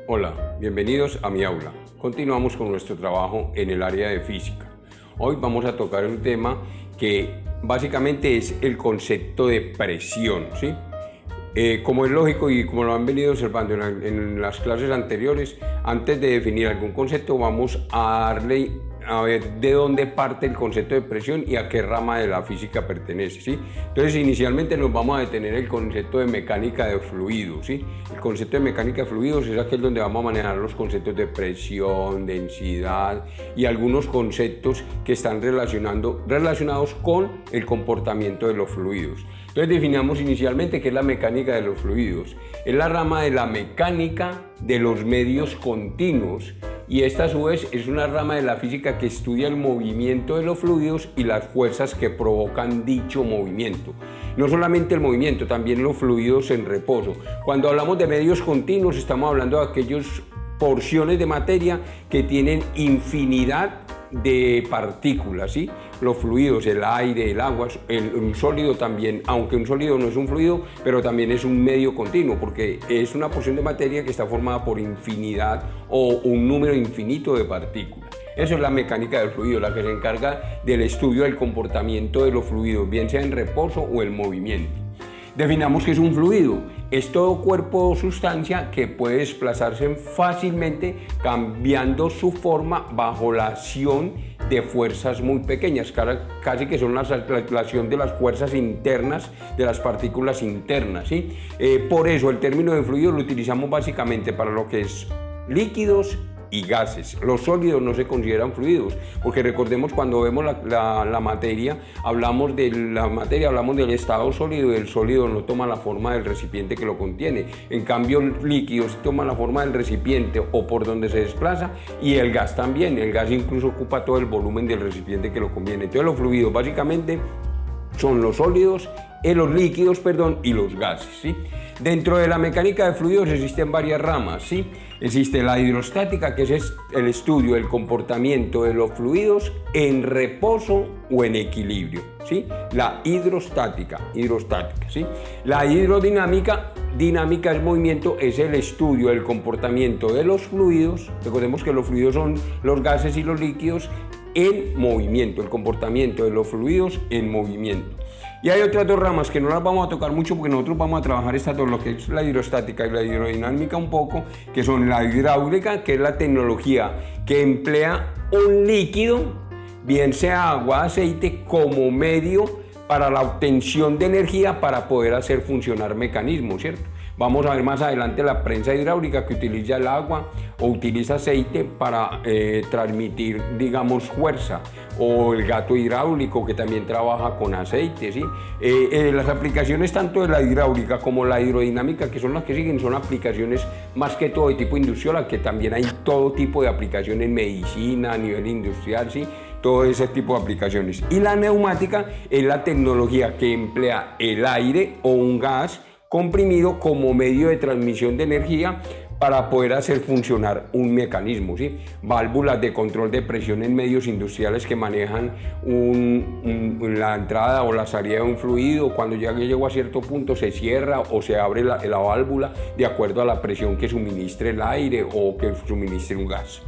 Hola, bienvenidos a mi aula. Continuamos con nuestro trabajo en el área de física. Hoy vamos a tocar un tema que básicamente es el concepto de presión, ¿sí? Como es lógico y como lo han venido observando en las clases anteriores, antes de definir algún concepto vamos a darle a ver de dónde parte el concepto de presión y a qué rama de la física pertenece, ¿sí? Entonces, inicialmente nos vamos a detener el concepto de mecánica de fluidos, ¿sí? El concepto de mecánica de fluidos es aquel donde vamos a manejar los conceptos de presión, densidad y algunos conceptos que están relacionados con el comportamiento de los fluidos. Entonces, definamos inicialmente qué es la mecánica de los fluidos. Es la rama de la mecánica de los medios continuos. Y esta a su vez es una rama de la física que estudia el movimiento de los fluidos y las fuerzas que provocan dicho movimiento. No solamente el movimiento, también los fluidos en reposo. Cuando hablamos de medios continuos estamos hablando de aquellas porciones de materia que tienen infinidad de partículas, ¿sí? Los fluidos, el aire, el agua, un sólido también, aunque un sólido no es un fluido, pero también es un medio continuo, porque es una porción de materia que está formada por infinidad o un número infinito de partículas. Eso es la mecánica del fluido, la que se encarga del estudio del comportamiento de los fluidos, bien sea en reposo o en movimiento. Definamos qué es un fluido. Es todo cuerpo o sustancia que puede desplazarse fácilmente cambiando su forma bajo la acción de fuerzas muy pequeñas, casi que son la acción de las fuerzas internas de las partículas internas, ¿sí? Por eso el término de fluido lo utilizamos básicamente para lo que es líquidos y gases. Los sólidos no se consideran fluidos, porque recordemos cuando vemos la materia, hablamos del estado sólido, y el sólido no toma la forma del recipiente que lo contiene. En cambio, el líquido toma la forma del recipiente o por donde se desplaza, y el gas también. El gas incluso ocupa todo el volumen del recipiente que lo contiene. Entonces, los fluidos básicamente son los sólidos, los líquidos, y los gases, ¿sí? Dentro de la mecánica de fluidos existen varias ramas, ¿sí? Existe la hidrostática, que es el estudio del comportamiento de los fluidos en reposo o en equilibrio, ¿sí? La hidrostática, ¿sí? La hidrodinámica, dinámica es movimiento, es el estudio del comportamiento de los fluidos. Recordemos que los fluidos son los gases y los líquidos en movimiento, el comportamiento de los fluidos en movimiento. Y hay otras dos ramas que no las vamos a tocar mucho porque nosotros vamos a trabajar estas dos, lo que es la hidrostática y la hidrodinámica un poco, que son la hidráulica, que es la tecnología que emplea un líquido, bien sea agua, aceite, como medio para la obtención de energía para poder hacer funcionar mecanismos, ¿cierto? Vamos a ver más adelante la prensa hidráulica, que utiliza el agua o utiliza aceite para transmitir, digamos, fuerza, o el gato hidráulico, que también trabaja con aceite, ¿sí? Las aplicaciones tanto de la hidráulica como la hidrodinámica, que son las que siguen, son aplicaciones más que todo de tipo industrial, que también hay todo tipo de aplicaciones en medicina, a nivel industrial, ¿sí? Todo ese tipo de aplicaciones. Y la neumática es la tecnología que emplea el aire o un gas comprimido como medio de transmisión de energía para poder hacer funcionar un mecanismo, ¿sí? Válvulas de control de presión en medios industriales que manejan la entrada o la salida de un fluido. Cuando ya llegó a cierto punto se cierra o se abre la válvula de acuerdo a la presión que suministre el aire o que suministre un gas.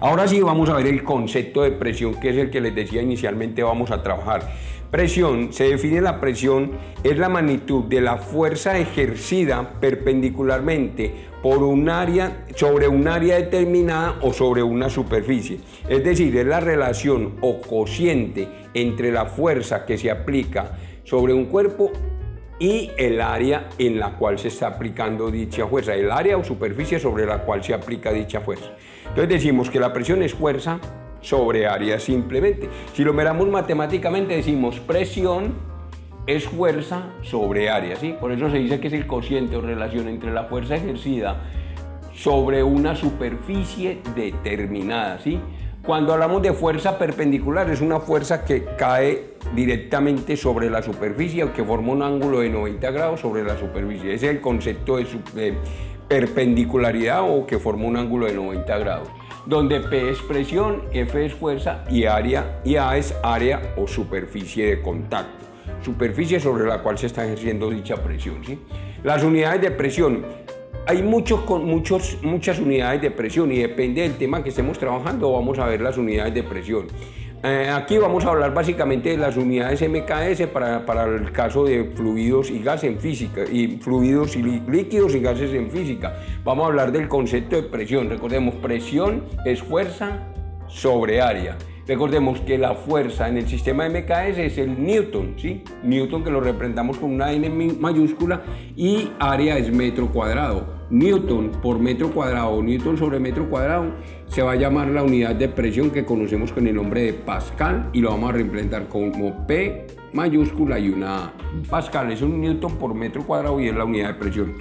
Ahora sí vamos a ver el concepto de presión, que es el que les decía inicialmente vamos a trabajar. Presión, se define la presión, es la magnitud de la fuerza ejercida perpendicularmente por sobre un área determinada o sobre una superficie. Es decir, es la relación o cociente entre la fuerza que se aplica sobre un cuerpo y el área en la cual se está aplicando dicha fuerza, el área o superficie sobre la cual se aplica dicha fuerza. Entonces decimos que la presión es fuerza sobre área simplemente. Si lo miramos matemáticamente decimos presión es fuerza sobre área, ¿sí? Por eso se dice que es el cociente o relación entre la fuerza ejercida sobre una superficie determinada, ¿sí? Cuando hablamos de fuerza perpendicular es una fuerza que cae directamente sobre la superficie o que forma un ángulo de 90 grados sobre la superficie. Ese es el concepto de perpendicularidad o que forma un ángulo de 90 grados. Donde P es presión, F es fuerza y A es área o superficie de contacto. Superficie sobre la cual se está ejerciendo dicha presión, ¿sí? Las unidades de presión hay muchas unidades de presión y depende del tema que estemos trabajando, vamos a ver las unidades de presión. Aquí vamos a hablar básicamente de las unidades MKS para el caso de fluidos y gases en física, y fluidos y líquidos y gases en física. Vamos a hablar del concepto de presión. Recordemos, presión es fuerza sobre área. Recordemos que la fuerza en el sistema MKS es el Newton, ¿sí? Newton, que lo representamos con una N mayúscula, y área es metro cuadrado. Newton por metro cuadrado, Newton sobre metro cuadrado, se va a llamar la unidad de presión que conocemos con el nombre de Pascal, y lo vamos a representar como P mayúscula y una A. Pascal es un Newton por metro cuadrado y es la unidad de presión.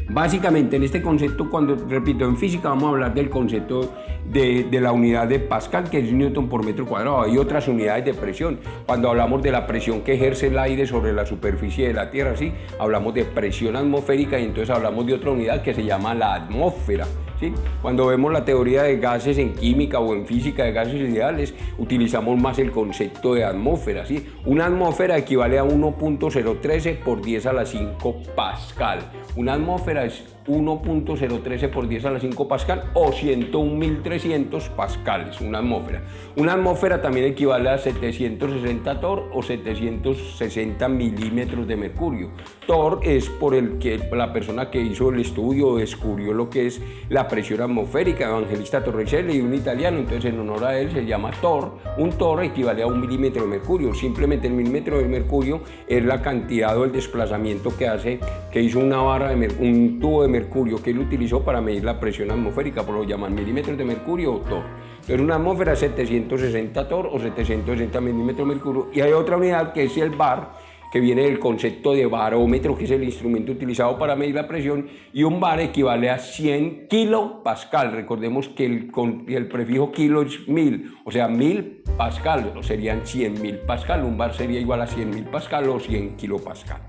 Básicamente en este concepto, cuando repito en física, vamos a hablar del concepto de la unidad de Pascal, que es Newton por metro cuadrado. Hay otras unidades de presión. Cuando hablamos de la presión que ejerce el aire sobre la superficie de la Tierra, ¿sí? Hablamos de presión atmosférica, y entonces hablamos de otra unidad que se llama la atmósfera, ¿sí? Cuando vemos la teoría de gases en química o en física de gases ideales, utilizamos más el concepto de atmósfera, ¿sí? Una atmósfera equivale a 1.013 por 10 a la 5 Pascal. Una atmósfera es 1.013 por 10 a la 5 Pascal o 101.300 pascales, una atmósfera. Una atmósfera también equivale a 760 torr o 760 milímetros de mercurio. Torr es por el que la persona que hizo el estudio descubrió lo que es la presión atmosférica, Evangelista Torricelli, un italiano, entonces en honor a él se llama torr. Un torr equivale a 1 milímetro de mercurio. Simplemente el milímetro de mercurio es la cantidad o el desplazamiento que hizo una barra un tubo de mercurio que él utilizó para medir la presión atmosférica, por lo llaman milímetros de mercurio o torr. Entonces una atmósfera es 760 torr o 760 milímetros de mercurio, y hay otra unidad que es el bar, que viene del concepto de barómetro, que es el instrumento utilizado para medir la presión, y un bar equivale a 100 kilopascal. Recordemos que el prefijo kilo es 1000, o sea 1000 pascal, o serían 100.000 pascal. Un bar sería igual a 100.000 pascal o 100 kilopascal.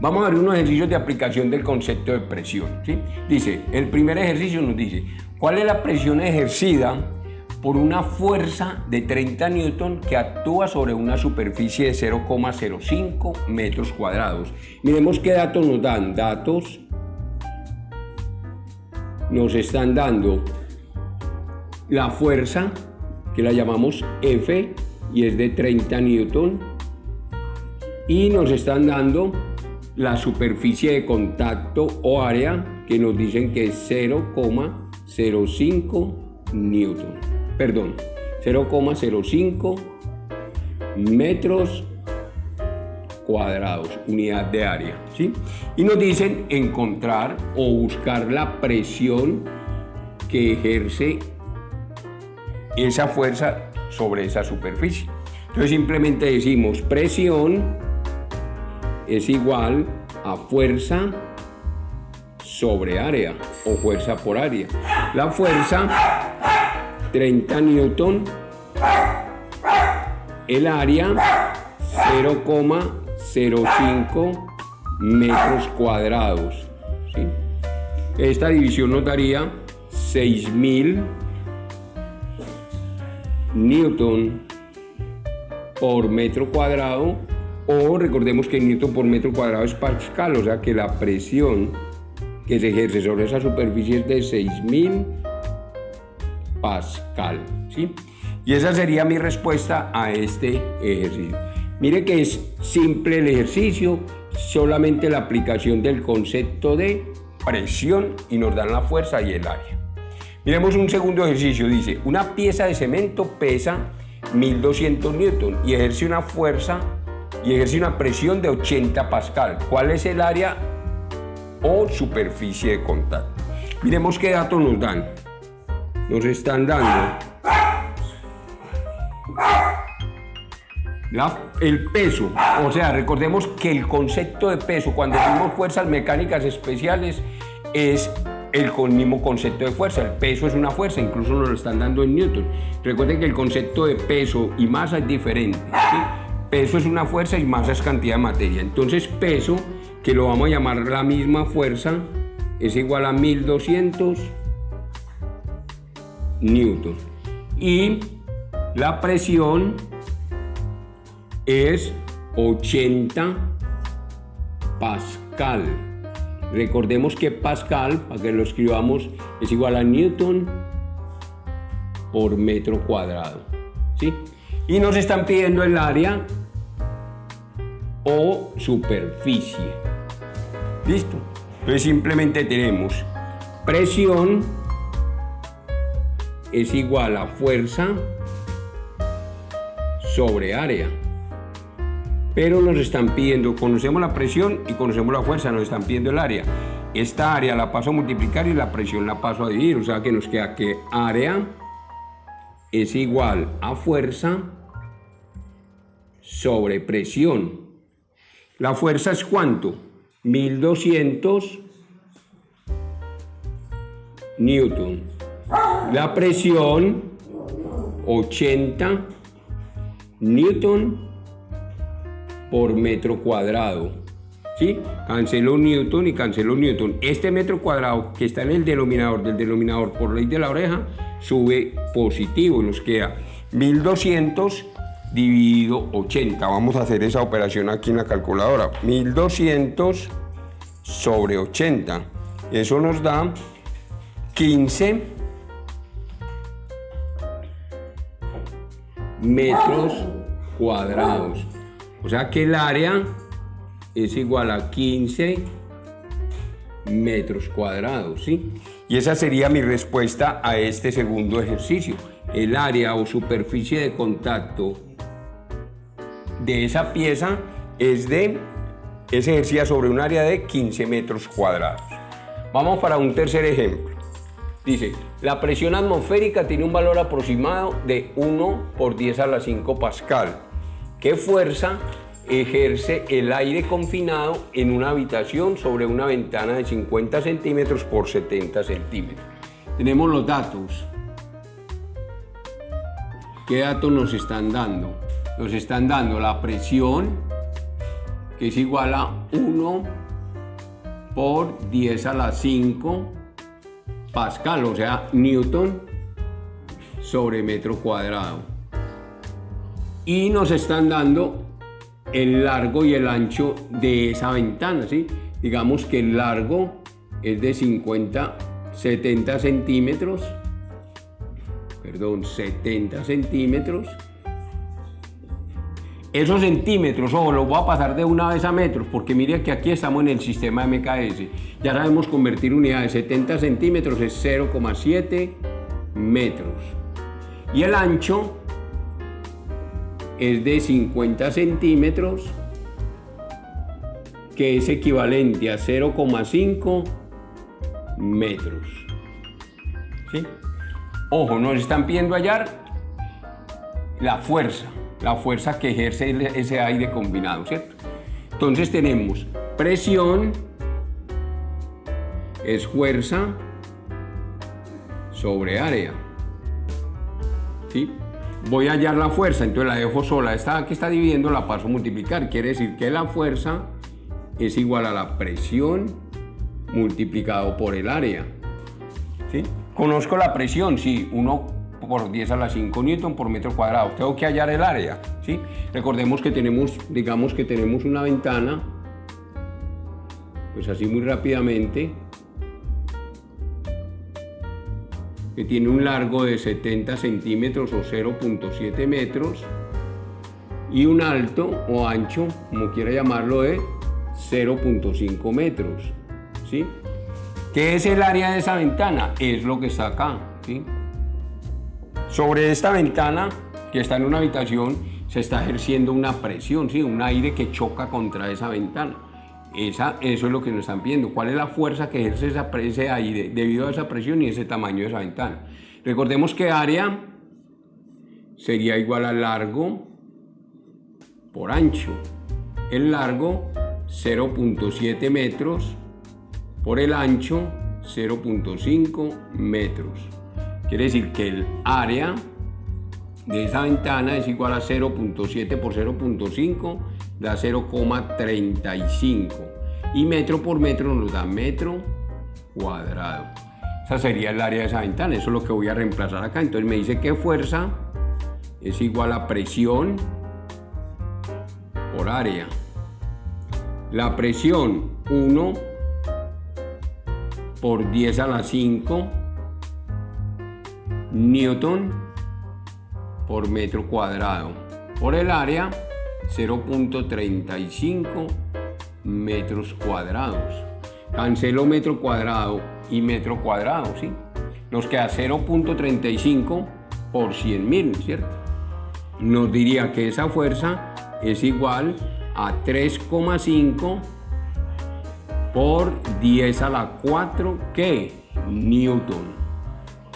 Vamos a ver unos ejercicios de aplicación del concepto de presión, ¿sí? Dice, el primer ejercicio nos dice, ¿cuál es la presión ejercida por una fuerza de 30 newton que actúa sobre una superficie de 0,05 metros cuadrados? Miremos qué datos nos dan. Datos nos están dando la fuerza, que la llamamos F, y es de 30 newton, y nos están dando la superficie de contacto o área, que nos dicen que es 0,05 newton. Perdón, 0,05 metros cuadrados, unidad de área, ¿sí? Y nos dicen encontrar o buscar la presión que ejerce esa fuerza sobre esa superficie. Entonces simplemente decimos presión es igual a fuerza sobre área o fuerza por área. La fuerza 30 newton, el área 0,05 metros cuadrados, ¿sí? Esta división nos daría 6.000 newton por metro cuadrado, o recordemos que newton por metro cuadrado es pascal, o sea que la presión que se ejerce sobre esa superficie es de 6.000 pascal, ¿sí? Y esa sería mi respuesta a este ejercicio. Mire que es simple el ejercicio, solamente la aplicación del concepto de presión, y nos dan la fuerza y el área. Miremos un segundo ejercicio. Dice, una pieza de cemento pesa 1.200 newton y ejerce una fuerza y ejerce una presión de 80 pascal. ¿Cuál es el área o superficie de contacto? Miremos qué datos nos dan. Nos están dando el peso, o sea, recordemos que el concepto de peso, cuando decimos fuerzas mecánicas especiales, es el mismo concepto de fuerza. El peso es una fuerza, incluso nos lo están dando en newton. Recuerden que el concepto de peso y masa es diferente, ¿sí? Peso es una fuerza y masa es cantidad de materia. Entonces peso, que lo vamos a llamar la misma fuerza, es igual a 1.200 newton. Y la presión es 80 pascal. Recordemos que Pascal, para que lo escribamos, es igual a Newton por metro cuadrado, ¿sí? Y nos están pidiendo el área o superficie. ¿Listo? Entonces simplemente tenemos presión es igual a fuerza sobre área. Pero nos están pidiendo, conocemos la presión y conocemos la fuerza, nos están pidiendo el área. Esta área la paso a multiplicar y la presión la paso a dividir, o sea que nos queda que área es igual a fuerza sobre presión. ¿La fuerza es cuánto? 1200 newton. La presión 80 newton por metro cuadrado, ¿sí? Cancelo newton y cancelo newton. Este metro cuadrado que está en el denominador del denominador por ley de la oreja sube positivo y nos queda 1200 dividido 80. Vamos a hacer esa operación aquí en la calculadora. 1200 sobre 80. Eso nos da 15 metros cuadrados. O sea que el área es igual a 15 metros cuadrados, ¿sí? Y esa sería mi respuesta a este segundo ejercicio. El área o superficie de contacto de esa pieza es se ejercía sobre un área de 15 metros cuadrados. Vamos para un tercer ejemplo. Dice, la presión atmosférica tiene un valor aproximado de 1 por 10 a la 5 Pascal. ¿Qué fuerza ejerce el aire confinado en una habitación sobre una ventana de 50 centímetros por 70 centímetros? Tenemos los datos. ¿Qué datos nos están dando? Nos están dando la presión, que es igual a 1 por 10 a la 5 Pascal, o sea, Newton sobre metro cuadrado. Y nos están dando el largo y el ancho de esa ventana, ¿sí? Digamos que el largo es de 70 centímetros. Esos centímetros, ojo, los voy a pasar de una vez a metros, porque mire que aquí estamos en el sistema MKS. Ya sabemos convertir unidades. 70 centímetros es 0,7 metros. Y el ancho es de 50 centímetros, que es equivalente a 0,5 metros. ¿Sí? Ojo, nos están pidiendo hallar la fuerza que ejerce ese aire combinado, ¿cierto? Entonces tenemos presión es fuerza sobre área, ¿sí? Voy a hallar la fuerza, entonces la dejo sola. Esta que está dividiendo la paso a multiplicar. Quiere decir que la fuerza es igual a la presión multiplicado por el área, ¿sí? Conozco la presión, sí, 1 por 10 a la 5 newton por metro cuadrado. Tengo que hallar el área, ¿sí? Recordemos que digamos que tenemos una ventana, pues así muy rápidamente, que tiene un largo de 70 centímetros o 0,7 metros y un alto o ancho, como quiera llamarlo, de 0,5 metros, ¿sí? ¿Qué es el área de esa ventana? Es lo que está acá, ¿sí? Sobre esta ventana, que está en una habitación, se está ejerciendo una presión, ¿sí? Un aire que choca contra esa ventana. Eso es lo que nos están pidiendo. ¿Cuál es la fuerza que ejerce ese aire debido a esa presión y ese tamaño de esa ventana? Recordemos que área sería igual a largo por ancho. El largo 0,7 metros por el ancho 0,5 metros. Quiere decir que el área de esa ventana es igual a 0,7 por 0,5, da 0,35. Y metro por metro nos da metro cuadrado. Esa sería el área de esa ventana. Eso es lo que voy a reemplazar acá. Entonces me dice que fuerza es igual a presión por área. La presión 1 por 10 a la 5 newton por metro cuadrado. Por el área, 0.35 metros cuadrados. Cancelo metro cuadrado y metro cuadrado, ¿sí? Nos queda 0.35 por 100.000, ¿cierto? Nos diría que esa fuerza es igual a 3,5 por 10 a la 4, ¿qué? Newton.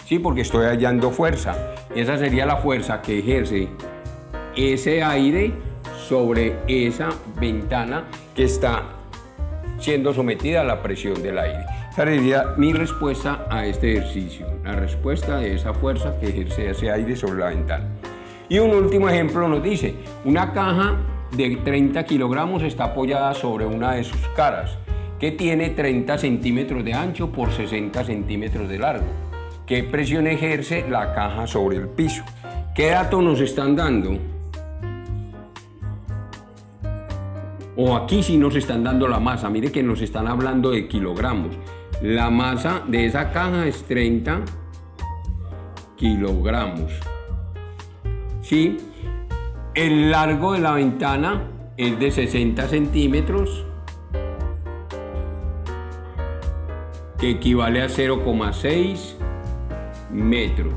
Sí, porque estoy hallando fuerza. Esa sería la fuerza que ejerce ese aire sobre esa ventana que está siendo sometida a la presión del aire. Esa sería mi respuesta a este ejercicio, la respuesta de esa fuerza que ejerce ese aire sobre la ventana. Y un último ejemplo nos dice, una caja de 30 kilogramos está apoyada sobre una de sus caras, que tiene 30 centímetros de ancho por 60 centímetros de largo. ¿Qué presión ejerce la caja sobre el piso? ¿Qué datos nos están dando? O aquí sí nos están dando la masa. Mire que nos están hablando de kilogramos. La masa de esa caja es 30 kilogramos. ¿Sí? El largo de la ventana es de 60 centímetros, que equivale a 0,6 metros.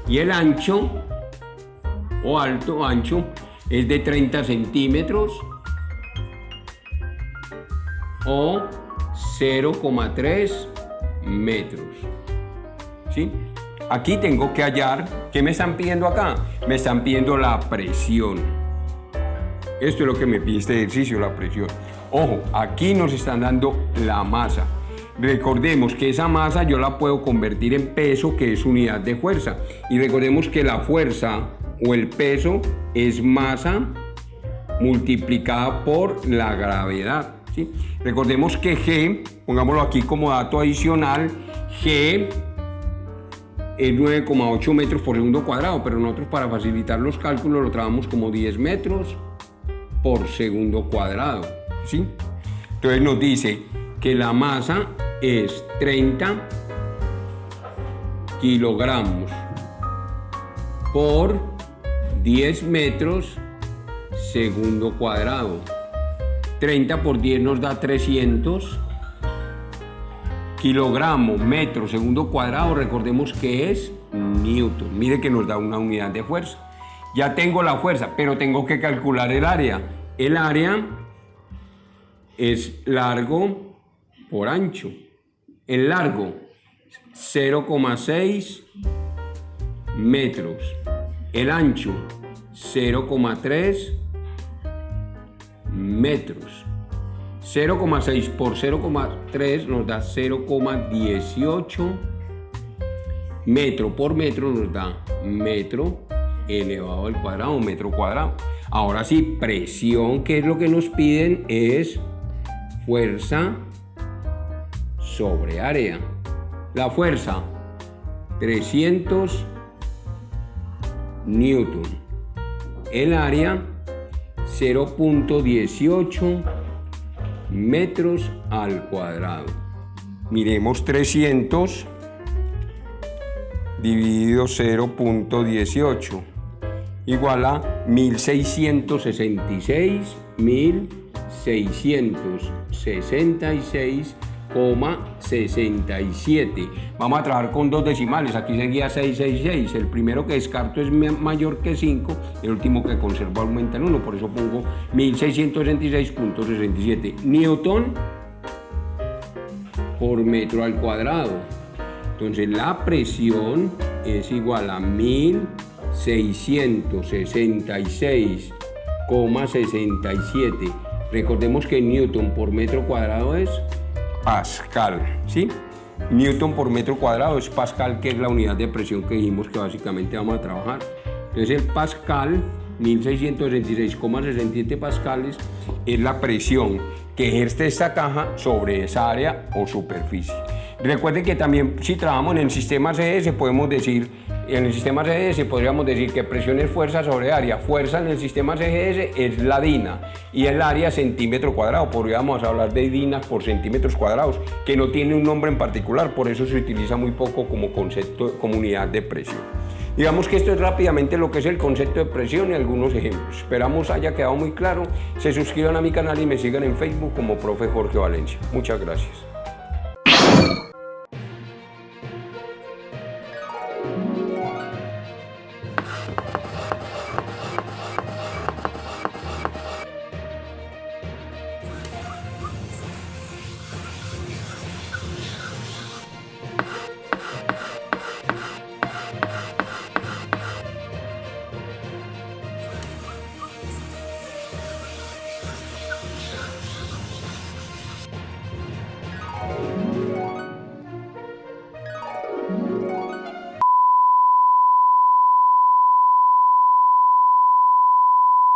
Y el ancho, o ancho, es de 30 centímetros, o 0,3 metros. ¿Sí? Aquí tengo que hallar, ¿qué me están pidiendo acá? Me están pidiendo la presión. Esto es lo que me pide este ejercicio, la presión. Ojo, aquí nos están dando la masa. Recordemos que esa masa yo la puedo convertir en peso, que es unidad de fuerza. Y recordemos que la fuerza o el peso es masa multiplicada por la gravedad, ¿sí? Recordemos que G, pongámoslo aquí como dato adicional, G es 9,8 metros por segundo cuadrado, pero nosotros para facilitar los cálculos lo trabajamos como 10 metros por segundo cuadrado, ¿sí? Entonces nos dice que la masa es 30 kilogramos por 10 metros segundo cuadrado. 30 por 10 nos da 300 kilogramos, metro, segundo cuadrado, recordemos que es newton. Mire que nos da una unidad de fuerza. Ya tengo la fuerza, pero tengo que calcular el área. El área es largo por ancho. El largo, 0,6 metros. El ancho, 0,3 metros. 0,6 por 0,3 nos da 0,18 metro por metro nos da metro elevado al cuadrado, metro cuadrado. Ahora sí, presión, que es lo que nos piden, es fuerza sobre área. La fuerza, 300 newton. El área, 0,18 metros al cuadrado. Miremos 300 dividido 0,18 igual a 1666,67. Vamos a trabajar con dos decimales. Aquí seguía 666. El primero que descarto es mayor que 5. El último que conservo aumenta en 1. Por eso pongo 1666,67 newton por metro al cuadrado. Entonces la presión es igual a 1666,67. Recordemos que newton por metro cuadrado es pascal, ¿sí? Newton por metro cuadrado es pascal, que es la unidad de presión que dijimos que básicamente vamos a trabajar. Entonces el pascal, 1666,67 pascales, es la presión que ejerce esta caja sobre esa área o superficie. Recuerden que también si trabajamos en el sistema CS podemos decir en el sistema CGS podríamos decir que presión es fuerza sobre área. Fuerza en el sistema CGS es la DINA y el área centímetro cuadrado. Podríamos hablar de DINA por centímetros cuadrados, que no tiene un nombre en particular, por eso se utiliza muy poco como concepto, como unidad de presión. Digamos que esto es rápidamente lo que es el concepto de presión y algunos ejemplos. Esperamos haya quedado muy claro. Se suscriban a mi canal y me sigan en Facebook como Profe Jorge Valencia. Muchas gracias.